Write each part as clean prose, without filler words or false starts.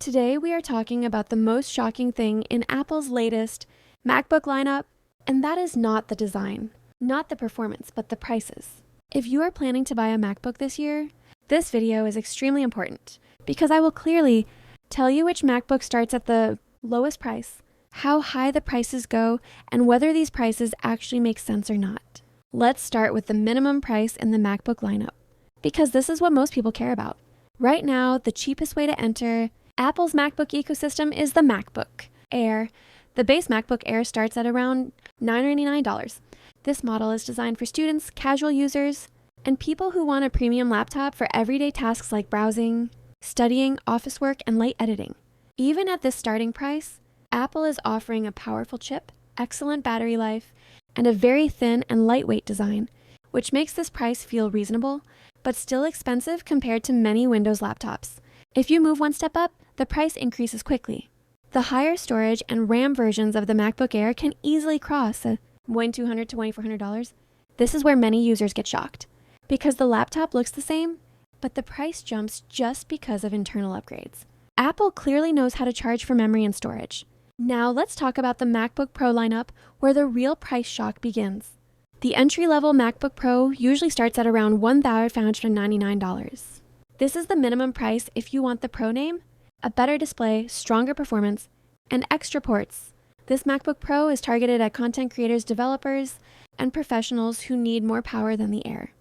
Today we are talking about the most shocking thing in Apple's latest MacBook lineup, and that is not the design, not the performance, but the prices. If you are planning to buy a MacBook this year, this video is extremely important because I will clearly tell you which MacBook starts at the lowest price, how high the prices go, and whether these prices actually make sense or not. Let's start with the minimum price in the MacBook lineup, because this is what most people care about. Right now, the cheapest way to enter Apple's MacBook ecosystem is the MacBook Air. The base MacBook Air starts at around $999. This model is designed for students, casual users, and people who want a premium laptop for everyday tasks like browsing, studying, office work, and light editing. Even at this starting price, Apple is offering a powerful chip, excellent battery life, and a very thin and lightweight design, which makes this price feel reasonable, but still expensive compared to many Windows laptops. If you move one step up, the price increases quickly. The higher storage and RAM versions of the MacBook Air can easily cross $1,200 to $2,400. This is where many users get shocked, because the laptop looks the same, but the price jumps just because of internal upgrades. Apple clearly knows how to charge for memory and storage. Now let's talk about the MacBook Pro lineup, where the real price shock begins. The entry-level MacBook Pro usually starts at around $1,599. This is the minimum price if you want the Pro name, a better display, stronger performance, and extra ports. This MacBook Pro is targeted at content creators, developers, and professionals who need more power than the Air.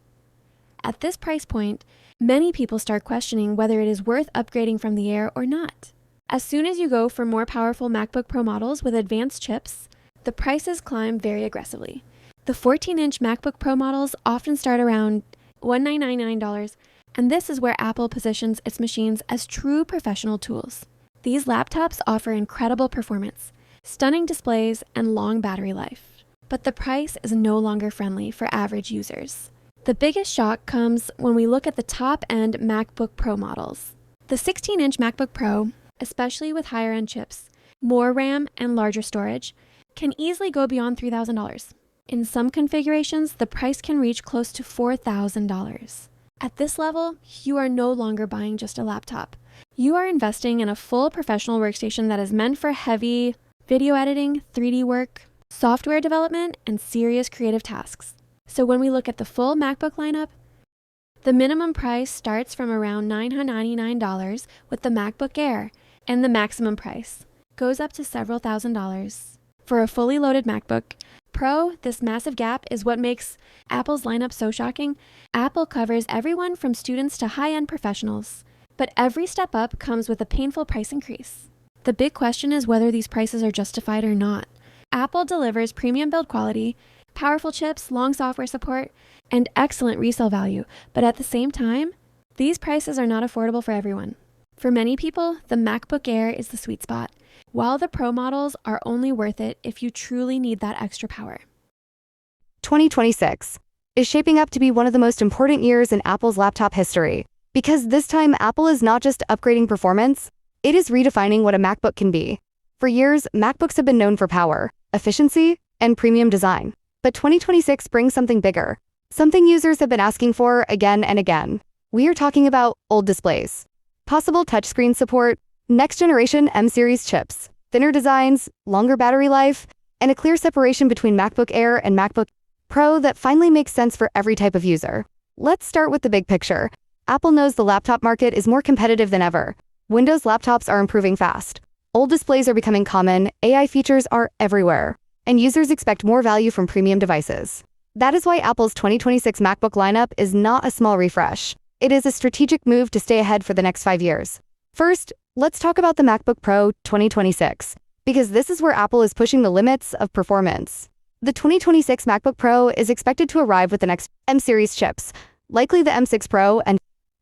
At this price point, many people start questioning whether it is worth upgrading from the Air or not. As soon as you go for more powerful MacBook Pro models with advanced chips, the prices climb very aggressively. The 14-inch MacBook Pro models often start around $1,999, and this is where Apple positions its machines as true professional tools. These laptops offer incredible performance, stunning displays, and long battery life. But the price is no longer friendly for average users. The biggest shock comes when we look at the top-end MacBook Pro models. The 16-inch MacBook Pro, especially with higher-end chips, more RAM, and larger storage, can easily go beyond $3,000. In some configurations, the price can reach close to $4,000. At this level, you are no longer buying just a laptop. You are investing in a full professional workstation that is meant for heavy video editing, 3D work, software development, and serious creative tasks. So when we look at the full MacBook lineup, the minimum price starts from around $999 with the MacBook Air, and the maximum price goes up to several $1,000s. For a fully loaded MacBook Pro, this massive gap is what makes Apple's lineup so shocking. Apple covers everyone from students to high-end professionals, but every step up comes with a painful price increase. The big question is whether these prices are justified or not. Apple delivers premium build quality, powerful chips, long software support, and excellent resale value, but at the same time, these prices are not affordable for everyone. For many people, the MacBook Air is the sweet spot, while the Pro models are only worth it if you truly need that extra power. 2026 is shaping up to be one of the most important years in Apple's laptop history, because this time Apple is not just upgrading performance, it is redefining what a MacBook can be. For years, MacBooks have been known for power, efficiency, and premium design. But 2026 brings something bigger, something users have been asking for again and again. We are talking about OLED displays, possible touchscreen support, next-generation M-series chips, thinner designs, longer battery life, and a clear separation between MacBook Air and MacBook Pro that finally makes sense for every type of user. Let's start with the big picture. Apple knows the laptop market is more competitive than ever. Windows laptops are improving fast. OLED displays are becoming common, AI features are everywhere, and users expect more value from premium devices. That is why Apple's 2026 MacBook lineup is not a small refresh. It is a strategic move to stay ahead for the next 5 years. First, let's talk about the MacBook Pro 2026, because this is where Apple is pushing the limits of performance. The 2026 MacBook Pro is expected to arrive with the next M-series chips, likely the M6 Pro and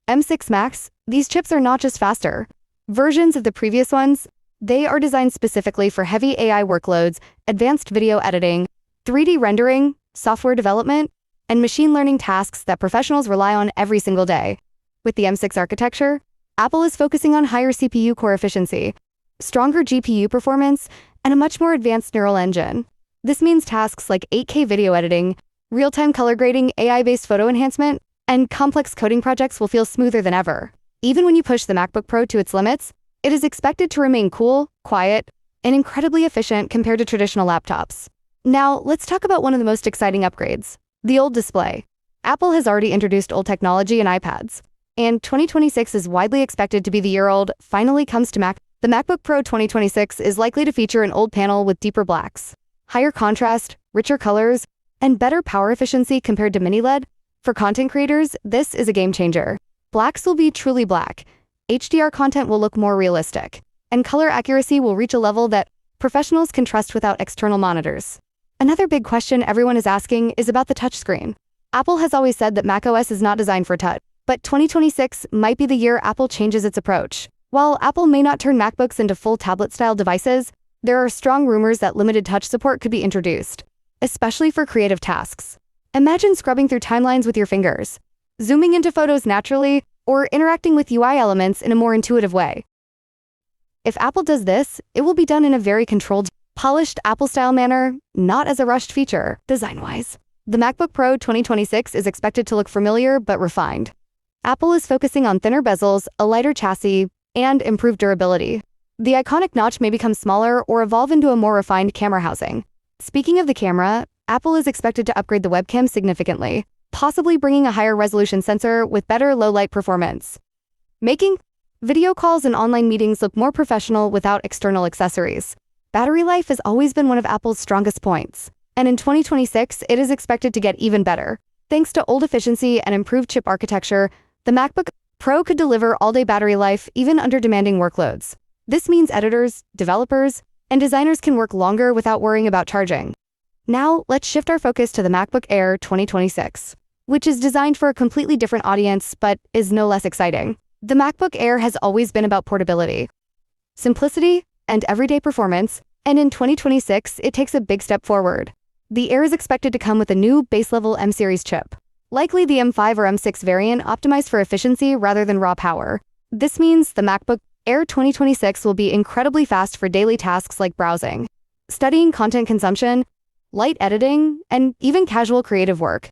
M6 Max. These chips are not just faster versions of the previous ones, they are designed specifically for heavy AI workloads, advanced video editing, 3D rendering, software development, and machine learning tasks that professionals rely on every single day. With the M6 architecture, Apple is focusing on higher CPU core efficiency, stronger GPU performance, and a much more advanced neural engine. This means tasks like 8K video editing, real-time color grading, AI-based photo enhancement, and complex coding projects will feel smoother than ever. Even when you push the MacBook Pro to its limits, It is expected to remain cool, quiet, and incredibly efficient compared to traditional laptops. Now, let's talk about one of the most exciting upgrades, the OLED display. Apple has already introduced OLED technology in iPads, and 2026 is widely expected to be the year OLED finally comes to Mac. The MacBook Pro 2026 is likely to feature an OLED panel with deeper blacks, higher contrast, richer colors, and better power efficiency compared to mini LED. For content creators, this is a game changer. Blacks will be truly black, HDR content will look more realistic, and color accuracy will reach a level that professionals can trust without external monitors. Another big question everyone is asking is about the touchscreen. Apple has always said that macOS is not designed for touch, but 2026 might be the year Apple changes its approach. While Apple may not turn MacBooks into full tablet-style devices, there are strong rumors that limited touch support could be introduced, especially for creative tasks. Imagine scrubbing through timelines with your fingers, zooming into photos naturally, or interacting with UI elements in a more intuitive way. If Apple does this, it will be done in a very controlled, polished Apple-style manner, not as a rushed feature, design-wise. The MacBook Pro 2026 is expected to look familiar but refined. Apple is focusing on thinner bezels, a lighter chassis, and improved durability. The iconic notch may become smaller or evolve into a more refined camera housing. Speaking of the camera, Apple is expected to upgrade the webcam significantly, possibly bringing a higher resolution sensor with better low-light performance, making video calls and online meetings look more professional without external accessories. Battery life has always been one of Apple's strongest points, and in 2026, it is expected to get even better. Thanks to OLED efficiency and improved chip architecture, the MacBook Pro could deliver all-day battery life even under demanding workloads. This means editors, developers, and designers can work longer without worrying about charging. Now, let's shift our focus to the MacBook Air 2026, which is designed for a completely different audience but is no less exciting. The MacBook Air has always been about portability, simplicity, and everyday performance, and in 2026, it takes a big step forward. The Air is expected to come with a new base-level M-series chip, likely the M5 or M6 variant optimized for efficiency rather than raw power. This means the MacBook Air 2026 will be incredibly fast for daily tasks like browsing, studying, content consumption, light editing, and even casual creative work.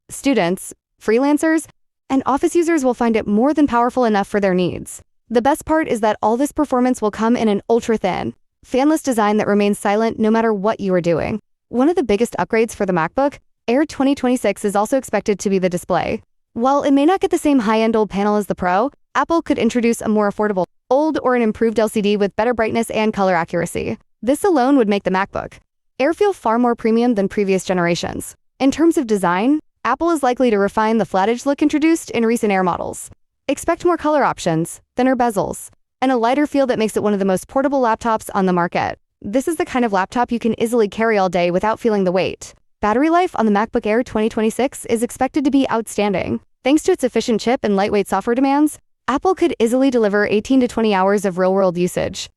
Students, freelancers, and office users will find it more than powerful enough for their needs. The best part is that all this performance will come in an ultra-thin, fanless design that remains silent no matter what you are doing. One of the biggest upgrades for the MacBook Air 2026 is also expected to be the display. While it may not get the same high-end OLED panel as the Pro, Apple could introduce a more affordable OLED or an improved LCD with better brightness and color accuracy. This alone would make the MacBook Air feel far more premium than previous generations. In terms of design, Apple is likely to refine the flat-edge look introduced in recent Air models. Expect more color options, thinner bezels, and a lighter feel that makes it one of the most portable laptops on the market. This is the kind of laptop you can easily carry all day without feeling the weight. Battery life on the MacBook Air 2026 is expected to be outstanding. Thanks to its efficient chip and lightweight software demands, Apple could easily deliver 18 to 20 hours of real-world usage.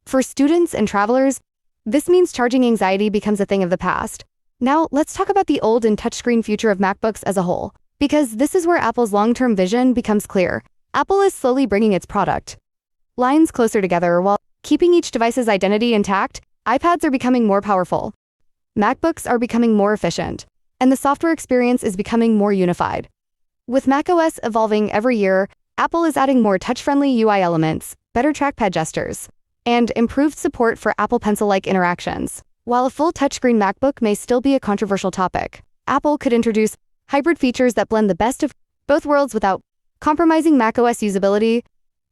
For students and travelers, this means charging anxiety becomes a thing of the past. Now, let's talk about the OLED and touchscreen future of MacBooks as a whole, because this is where Apple's long-term vision becomes clear. Apple is slowly bringing its product lines closer together while keeping each device's identity intact. iPads are becoming more powerful, MacBooks are becoming more efficient, and the software experience is becoming more unified. With macOS evolving every year, Apple is adding more touch-friendly UI elements, better trackpad gestures, and improved support for Apple Pencil-like interactions. While a full touchscreen MacBook may still be a controversial topic, Apple could introduce hybrid features that blend the best of both worlds without compromising macOS usability.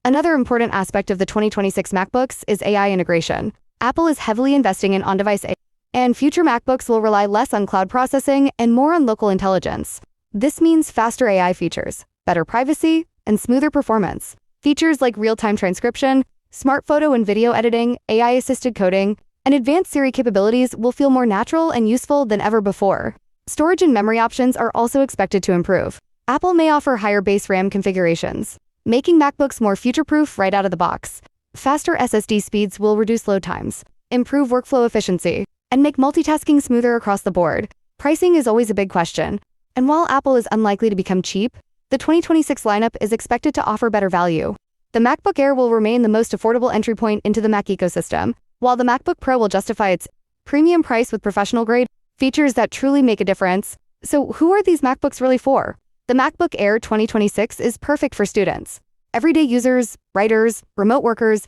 Another important aspect of the 2026 MacBooks is AI integration. Apple is heavily investing in on-device AI, and future MacBooks will rely less on cloud processing and more on local intelligence. This means faster AI features, better privacy, and smoother performance. Features like real-time transcription, smart photo and video editing, AI-assisted coding, and advanced Siri capabilities will feel more natural and useful than ever before. Storage and memory options are also expected to improve. Apple may offer higher base RAM configurations, making MacBooks more future-proof right out of the box. Faster SSD speeds will reduce load times, improve workflow efficiency, and make multitasking smoother across the board. Pricing is always a big question, and while Apple is unlikely to become cheap, the 2026 lineup is expected to offer better value. The MacBook Air will remain the most affordable entry point into the Mac ecosystem, while the MacBook Pro will justify its premium price with professional-grade features that truly make a difference. So who are these MacBooks really for? The MacBook Air 2026 is perfect for students, everyday users, writers, remote workers,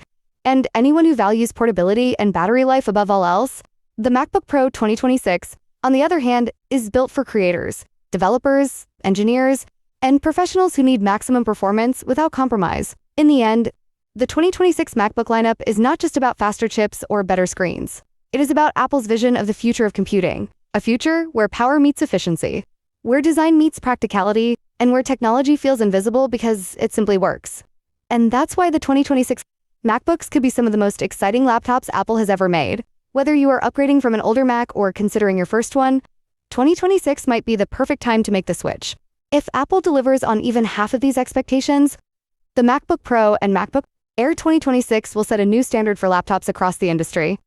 And anyone who values portability and battery life above all else, the MacBook Pro 2026, on the other hand, is built for creators, developers, engineers, and professionals who need maximum performance without compromise. In the end, the 2026 MacBook lineup is not just about faster chips or better screens. It is about Apple's vision of the future of computing, a future where power meets efficiency, where design meets practicality, and where technology feels invisible because it simply works. And that's why the 2026 MacBooks could be some of the most exciting laptops Apple has ever made. Whether you are upgrading from an older Mac or considering your first one, 2026 might be the perfect time to make the switch. If Apple delivers on even half of these expectations, the MacBook Pro and MacBook Air 2026 will set a new standard for laptops across the industry.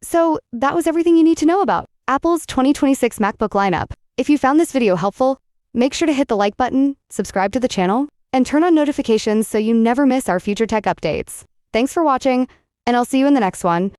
So that was everything you need to know about Apple's 2026 MacBook lineup. If you found this video helpful, make sure to hit the like button, subscribe to the channel, and turn on notifications so you never miss our future tech updates. Thanks for watching, and I'll see you in the next one.